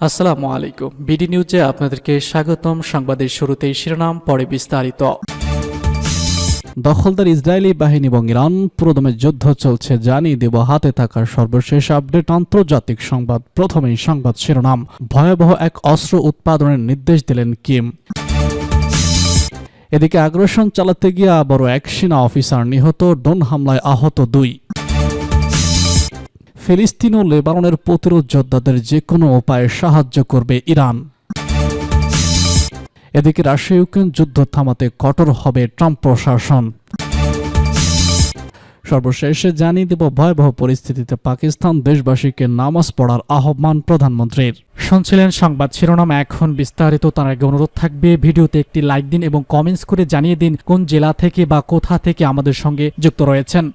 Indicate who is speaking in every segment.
Speaker 1: আসসালামু আলাইকুম। বিডি নিউজে আপনাদেরকে স্বাগতম। সংবাদের শুরুতেই শিরোনাম, পরে বিস্তারিত। দখলদার ইসরায়েলি বাহিনী এবং ইরান পুরোদমে যুদ্ধ চলছে, জানিয়ে দেব হাতে থাকা সর্বশেষ আপডেট আন্তর্জাতিক সংবাদ। প্রথমেই সংবাদ শিরোনাম, ভয়াবহ এক অস্ত্র উৎপাদনের নির্দেশ দিলেন কিম। এদিকে আগ্রাসন চালাতে গিয়ে আবারও এক সেনা অফিসার নিহত, ড্রোন হামলায় আহত 2। ফিলিস্তিন ও লেবাননের প্রতিরোধ যোদ্ধাদের যে কোনো উপায়ে সাহায্য করবে ইরান। এদিকে রাশিয়া ইউক্রেন যুদ্ধ থামাতে কঠোর হবে ট্রাম্প প্রশাসন। সর্বশেষে জানিয়ে দেব ভয়াবহ পরিস্থিতিতে পাকিস্তান দেশবাসীকে নামাজ পড়ার আহ্বান প্রধানমন্ত্রীর। শুনছিলেন সংবাদ শিরোনাম, এখন বিস্তারিত। তার আগে অনুরোধ থাকবে ভিডিওতে একটি লাইক দিন এবং কমেন্টস করে জানিয়ে দিন কোন জেলা থেকে বা কোথা থেকে আমাদের সঙ্গে যুক্ত রয়েছেন।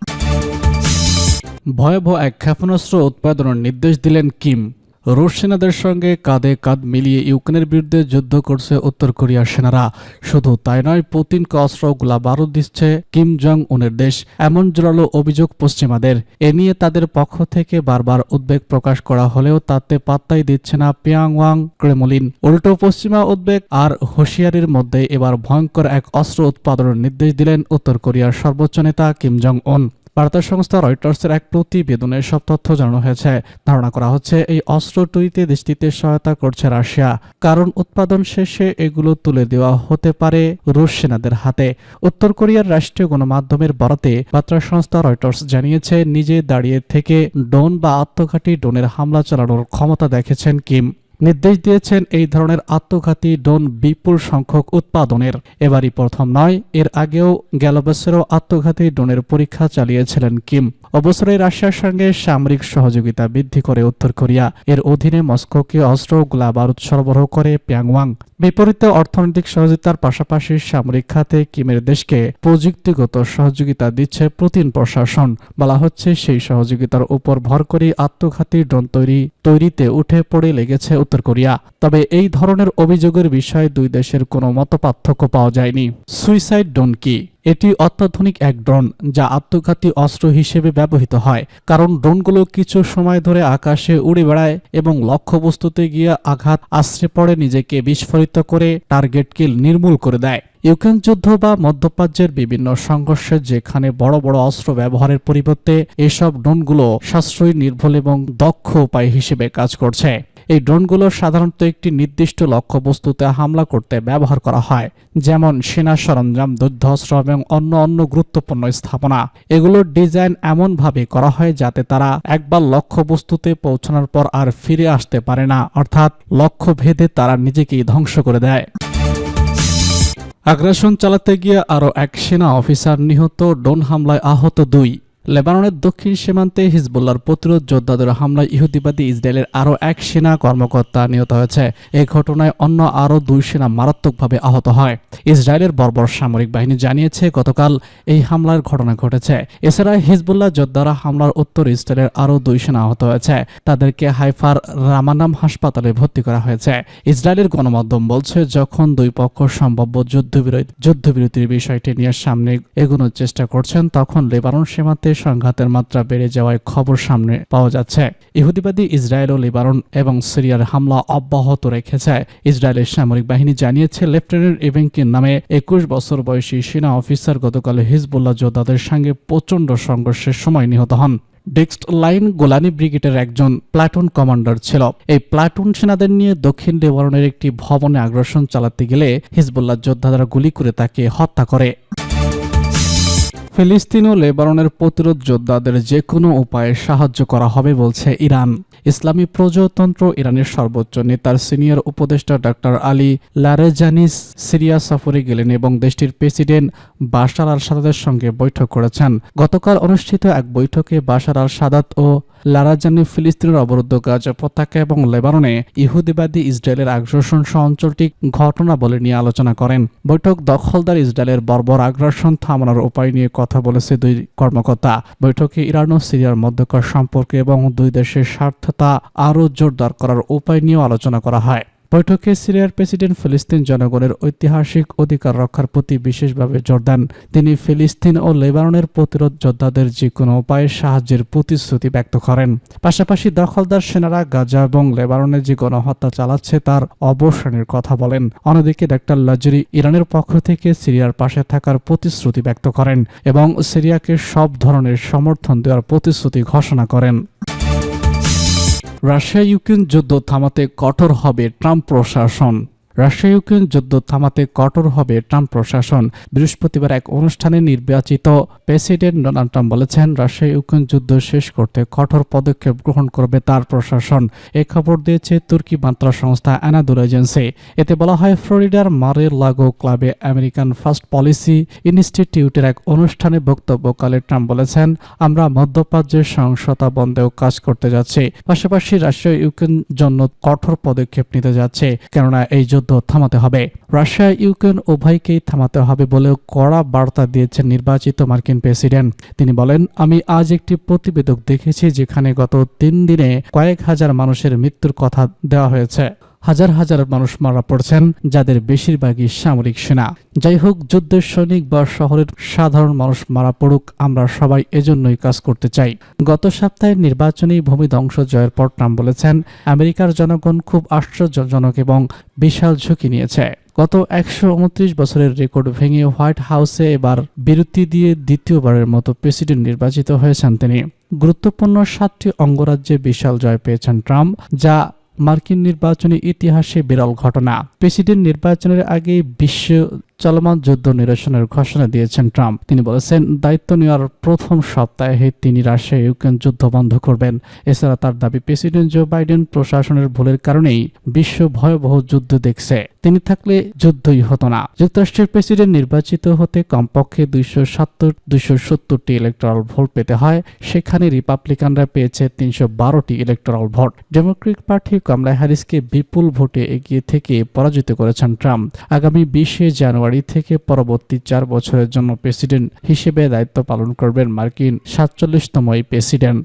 Speaker 1: ভয়াবহ এক ক্ষেপণাস্ত্র উৎপাদনের নির্দেশ দিলেন কিম। রুশ সেনাদের সঙ্গে কাঁধে কাঁধ মিলিয়ে ইউক্রেনের বিরুদ্ধে যুদ্ধ করছে উত্তর কোরিয়ার সেনারা। শুধু তাই নয়, পুতিনকে অস্ত্র গোলা বারুদ দিচ্ছে কিম জং উনের দেশ, এমন জোরালো অভিযোগ পশ্চিমাদের। এ নিয়ে তাদের পক্ষ থেকে বারবার উদ্বেগ প্রকাশ করা হলেও তাতে পাত্তাই দিচ্ছে না পিয়ংইয়াং ক্রেমলিন। উল্টো পশ্চিমা উদ্বেগ আর হুঁশিয়ারির মধ্যে এবার ভয়ঙ্কর এক অস্ত্র উৎপাদনের নির্দেশ দিলেন উত্তর কোরিয়ার সর্বোচ্চ নেতা কিম জং উন। বার্তা সংস্থা রয়টার্সের এক প্রতিবেদনে সব তথ্য জানানো হয়েছে। ধারণা করা হচ্ছে এই অস্ত্র তৈরিতে দেশটিতে সহায়তা করছে রাশিয়া, কারণ উৎপাদন শেষে এগুলো তুলে দেওয়া হতে পারে রুশ সেনাদের হাতে। উত্তর কোরিয়ার রাষ্ট্রীয় গণমাধ্যমের বরাতে বার্তা সংস্থা রয়টার্স জানিয়েছে, নিজে দাঁড়িয়ে থেকে ড্রোন বা আত্মঘাতী ড্রোনের হামলা চালানোর ক্ষমতা দেখেছেন কিম। নির্দেশ দিয়েছেন এই ধরনের আত্মঘাতী ড্রোন বিপুল সংখ্যক উৎপাদনের। এবারই প্রথম নয়, এর আগেও গেল বছরেও আত্মঘাতী ড্রোনের পরীক্ষা চালিয়েছিলেন কিম। অবসরে রাশিয়ার সঙ্গে সামরিক সহযোগিতা বৃদ্ধি করে উত্তর কোরিয়া। এর অধীনে মস্কোকে অস্ত্র গোলা বারুদ সরবরাহ করে পিয়ংইয়াং। বিপরীতে অর্থনৈতিক সহযোগিতার পাশাপাশি সামরিক খাতে কিমের দেশকে প্রযুক্তিগত সহযোগিতা দিচ্ছে পুতিন প্রশাসন। বলা হচ্ছে, সেই সহযোগিতার উপর ভর করে আত্মঘাতী ড্রোন তৈরিতে উঠে পড়ে লেগেছে উত্তর কোরিয়া। তবে এই ধরনের অভিযোগের বিষয়ে দুই দেশের কোনো মতপার্থক্য পাওয়া যায়নি। সুইসাইড ড্রোন কি? এটি অত্যাধুনিক এক ড্রোন যা আত্মঘাতী অস্ত্র হিসেবে ব্যবহৃত হয়, কারণ ড্রোনগুলো কিছু সময় ধরে আকাশে উড়ে বেড়ায় এবং লক্ষ্যবস্তুতে গিয়ে আঘাত আশ্রে পড়ে নিজেকে বিস্ফোরিত করে টার্গেটকে নির্মূল করে দেয়। ইউক্রেন যুদ্ধ বা মধ্যপ্রাচ্যের বিভিন্ন সংঘর্ষে যেখানে বড় বড় অস্ত্র ব্যবহারের পরিবর্তে এসব ড্রোনগুলো সাশ্রয়ী, নির্ভুল এবং দক্ষ উপায় হিসেবে কাজ করছে। এই ড্রোনগুলো সাধারণত একটি নির্দিষ্ট লক্ষ্যবস্তুতে হামলা করতে ব্যবহার করা হয়, যেমন সেনা সরঞ্জাম, যুদ্ধাস্ত্র এবং অন্য গুরুত্বপূর্ণ স্থাপনা। এগুলোর ডিজাইন এমনভাবে করা হয় যাতে তারা একবার লক্ষ্যবস্তুতে পৌঁছানোর পর আর ফিরে আসতে পারে না, অর্থাৎ লক্ষ্য ভেদে তারা নিজেকেই ধ্বংস করে দেয়। আগ্রাসন চালাতে গিয়ে আরও এক সেনা অফিসার নিহত, ড্রোন হামলায় আহত 2। লেবাননের দক্ষিণ সীমান্তে হিজবুল্লাহর প্রতিরোধ যোদ্ধাদের হামলায় ইহুদিবাদী ইসরায়েলের আরও এক সেনা কর্মকর্তা নিহত হয়েছে। এই ঘটনায় অন্য আরও 2 সেনা মারাত্মকভাবে আহত হয়। ইসরায়েলের বর্বর সামরিক বাহিনী জানিয়েছে গতকাল এই হামলার ঘটনা ঘটেছে। এছাড়া হিজবুল্লাহ যোদ্ধারা হামলার উত্তর ইসরায়েলের আরও 2 সেনা আহত হয়েছে। তাদেরকে হাইফার রামানাম হাসপাতালে ভর্তি করা হয়েছে। ইসরায়েলের গণমাধ্যম বলছে, যখন দুই পক্ষ সম্ভাব্য যুদ্ধবিরতির বিষয়টি নিয়ে সামনে এগোনোর চেষ্টা করছেন, তখন লেবানন সীমান্তে সংঘাতের মাত্রা বেড়ে যাওয়ার খবর সামনে পাওয়া যাচ্ছে। ইহুদিবাদী ইসরায়েল ও লেবানন এবং সিরিয়ার হামলা অব্যাহত রেখেছে। ইসরায়েলের সামরিক বাহিনী জানিয়েছে, লেফটেন্যান্ট ইভেঙ্কিন নামে 21 বছর বয়সী সেনা অফিসার গতকাল হিজবুল্লাহ যোদ্ধাদের সঙ্গে প্রচণ্ড সংঘর্ষের সময় নিহত হন। ডেক্সট লাইন গোলানি ব্রিগেডের একজন প্লাটুন কমান্ডার ছিল। এই প্লাটুন সেনাদের নিয়ে দক্ষিণ লেবাননের একটি ভবনে আগ্রাসন চালাতে গেলে হিজবুল্লাহ যোদ্ধারা গুলি করে তাকে হত্যা করে। ফিলিস্তিন ও লেবাননের প্রতিরোধ যোদ্ধাদের যে কোনো উপায়ে সাহায্য করা হবে বলছে ইরান। ইসলামী প্রজাতন্ত্র ইরানের সর্বোচ্চ নেতার সিনিয়র উপদেষ্টা ডক্টর আলী লারেজানিস সিরিয়া সফরে গেলেন এবং দেশটির প্রেসিডেন্ট বাশার আল সাদাতের সঙ্গে বৈঠক করেছেন। গতকাল অনুষ্ঠিত এক বৈঠকে বাশার আল সাদাত ও লারাজানি ফিলিস্তিনের অবরুদ্ধ গাজা উপত্যকা এবং লেবাননে ইহুদিবাদী ইসরায়েলের আগ্রাসন সহ আঞ্চলিক ঘটনাবলী নিয়ে আলোচনা করেন। বৈঠক দখলদার ইসরায়েলের বর্বর আগ্রাসন থামানোর উপায় নিয়ে কথা বলেছে দুই কর্মকর্তা। বৈঠকে ইরান ও সিরিয়ার মধ্যকার সম্পর্ক এবং দুই দেশের স্বার্থতা আরও জোরদার করার উপায় নিয়েও আলোচনা করা হয়। বৈঠকে সিরিয়ার প্রেসিডেন্ট ফিলিস্তিন জনগণের ঐতিহাসিক অধিকার রক্ষার প্রতি বিশেষভাবে জোর দেন। তিনি ফিলিস্তিন ও লেবাননের প্রতিরোধ যোদ্ধাদের যে কোনো উপায়ে সাহায্যের প্রতিশ্রুতি ব্যক্ত করেন। পাশাপাশি দখলদার সেনারা গাজা এবং লেবাননে যে গণহত্যা চালাচ্ছে তার অবসানের কথা বলেন। অন্যদিকে ডক্টর লাজরি ইরানের পক্ষ থেকে সিরিয়ার পাশে থাকার প্রতিশ্রুতি ব্যক্ত করেন এবং সিরিয়াকে সব ধরনের সমর্থন দেওয়ার প্রতিশ্রুতি ঘোষণা করেন। রাশিয়া ইউক্রেন যুদ্ধ থামাতে কঠোর হবে ট্রাম্প প্রশাসন। রাশিয়া ইউক্রেন যুদ্ধ থামাতে কঠোর হবে ট্রাম্প প্রশাসন। বৃহস্পতিবার এক অনুষ্ঠানে নির্বাচিত প্রেসিডেন্ট ডোনাল্ড ট্রাম্প বলেছেন, রাশিয়া ইউক্রেন যুদ্ধ শেষ করতে কঠোর পদক্ষেপ গ্রহণ করবে তার প্রশাসন। এই খবর দিয়েছে তুর্কি বার্তা সংস্থা অ্যানাদোলু এজেন্সি। এতে বলা হয়, ফ্লোরিডার মারে লাগো ক্লাবে আমেরিকান ফার্স্ট পলিসি ইনস্টিটিউটের এক অনুষ্ঠানে বক্তব্যকালে ট্রাম্প বলেছেন, আমরা মধ্যপ্রাচ্যের সহিংসতা বন্ধেও কাজ করতে যাচ্ছি। পাশাপাশি রাশিয়া ইউক্রেন জন্য কঠোর পদক্ষেপ নিতে যাচ্ছে, কেননা এই যুদ্ধ থামাতে হবে। রাশিয়া ইউক্রেন উভয়কেই থামাতে হবে বলেও কড়া বার্তা দিয়েছেন নির্বাচিত মার্কিন প্রেসিডেন্ট। তিনি বলেন, আমি আজ একটি প্রতিবেদক দেখেছি যেখানে গত 3 দিনে কয়েক হাজার মানুষের মৃত্যুর কথা দেওয়া হয়েছে। হাজার হাজার মানুষ মারা পড়ছেন, যাদের বেশিরভাগই সামরিক সেনা। যাই হোক, যুদ্ধের সৈনিক বা শহরের সাধারণ মানুষ মারা পড়ুক, আমরা সবাই এজন্যই কাজ করতে চাই। গত সপ্তাহে নির্বাচনী ভূমিধ্বংস জয়ের পর ট্রাম্প বলেছেন, আমেরিকার জনগণ খুব আশ্চর্যজনক এবং বিশাল ঝুঁকি নিয়েছে। গত 129 বছরের রেকর্ড ভেঙে হোয়াইট হাউসে এবার বিরতি দিয়ে দ্বিতীয়বারের মতো প্রেসিডেন্ট নির্বাচিত হয়েছেন তিনি। গুরুত্বপূর্ণ 7টি অঙ্গরাজ্যে বিশাল জয় পেয়েছেন ট্রাম্প, যা মার্কিন নির্বাচনী ইতিহাসে বিরল ঘটনা। প্রেসিডেন্ট নির্বাচনের আগে বিশ্ব চলমান যুদ্ধ নিরসনের ঘোষণা দিয়েছেন ট্রাম্প। তিনি বলেছেন, দায়িত্ব নেওয়ার প্রথম সপ্তাহে তিনি রাশিয়া ইউক্রেন যুদ্ধ বন্ধ করবেন। এছাড়া তার দাবি, প্রেসিডেন্ট জো বাইডেন প্রশাসনের ভুলের কারণেই বিশ্ব ভয়াবহ যুদ্ধ দেখছে। তিনি থাকলে যুদ্ধই হতো না। যুক্তরাষ্ট্রের প্রেসিডেন্ট নির্বাচিত হতে কমপক্ষে 270টি ইলেকট্রাল ভোট পেতে হয়। সেখানে রিপাবলিকানরা পেয়েছে 312টি ইলেকট্রাল ভোট। ডেমোক্রেটিক পার্টি কমলা হ্যারিসকে বিপুল ভোটে এগিয়ে থেকে পরাজিত করেছেন ট্রাম্প। আগামী 20 জানুয়ারি থেকে পরবর্তী 4 বছরের জন্য প্রেসিডেন্ট হিসেবে দায়িত্ব পালন করবেন মার্কিন 47তম এই প্রেসিডেন্ট।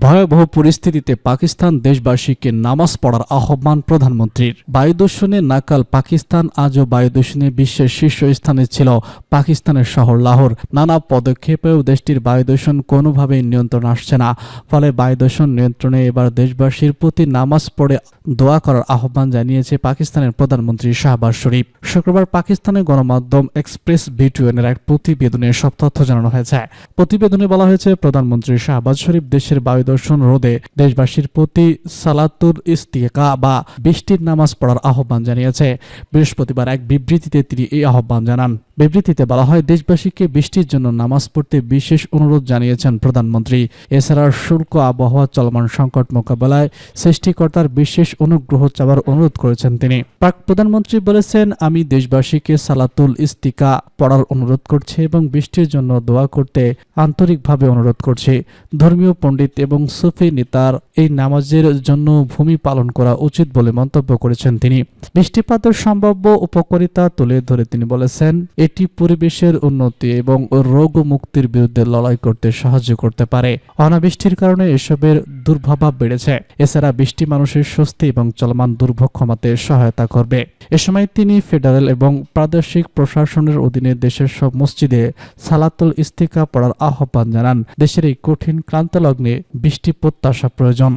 Speaker 1: ভয়াবহ পরিস্থিতিতে পাকিস্তান দেশবাসীকে নামাজ পড়ার আহ্বান প্রধানমন্ত্রীর। বায়ুদূষণে নাকাল পাকিস্তান। আজও বায়ুদূষণে বিশ্বের শীর্ষস্থানে ছিল পাকিস্তানের শহর লাহোর। নানা পদক্ষেপেও দেশটির বায়ুদূষণ কোনোভাবেই নিয়ন্ত্রণ আসছে না। ফলে বায়ুদূষণ নিয়ন্ত্রণে এবার দেশবাসীর প্রতি নামাজ পড়ে দোয়া করার আহ্বান জানিয়েছে পাকিস্তানের প্রধানমন্ত্রী শাহবাজ শরীফ। শুক্রবার পাকিস্তানের গণমাধ্যম এক্সপ্রেস ভিটিওনের এক প্রতিবেদনে সব তথ্য জানানো হয়েছে। প্রতিবেদনে বলা হয়েছে, প্রধানমন্ত্রী শাহবাজ শরীফ দেশের বায়ুদূষণ রোধে দেশবাসীর প্রতি সালাতুল ইস্তিকা বা বৃষ্টির নামাজ পড়ার আহ্বান জানিয়েছে। বৃহস্পতিবার এক বিবৃতিতে তিনি এই আহ্বান জানান। বিবৃতিতে বলা হয়, দেশবাসীকে বৃষ্টির জন্য নামাজ পড়তে বিশেষ অনুরোধ জানিয়েছেন প্রধানমন্ত্রী। এছাড়া শুষ্ক আবহাওয়া চলমান সংকট মোকাবেলায় সৃষ্টিকর্তার বিশেষ অনুগ্রহ চাওয়ার অনুরোধ করেছেন তিনি। পাক প্রধানমন্ত্রী বলেছেন, আমি দেশবাসীকে সালাতুল ইস্তিকা পড়ার অনুরোধ করছি এবং বৃষ্টির জন্য দোয়া করতে আন্তরিকভাবে অনুরোধ করছি। ধর্মীয় পণ্ডিত এবং সুফি নেতার এই নামাজের জন্য ভূমি পালন করা উচিত বলে মন্তব্য করেছেন তিনি। বৃষ্টিপাতের সম্ভাব্য উপকারিতা তুলে ধরে তিনি বলেছেন, এটি পরিবেশের উন্নতি এবং রোগ মুক্তির বিরুদ্ধে লড়াই করতে সাহায্য করতে পারে। অনাবৃষ্টির কারণে এসবের দুর্প্রভাব বেড়েছে। এছাড়া বৃষ্টি মানুষের স্বস্তি এবং চলমান দুর্ভোগ কমাতে সহায়তা করবে। এ সময় তিনি ফেডারেল এবং প্রাদেশিক প্রশাসনের অধীনে দেশের সব মসজিদে সালাতুল ইস্তিকা পড়ার আহ্বান জানান। দেশের এই কঠিন ক্রান্ত লগ্নে বৃষ্টি প্রত্যাশা প্রয়োজন।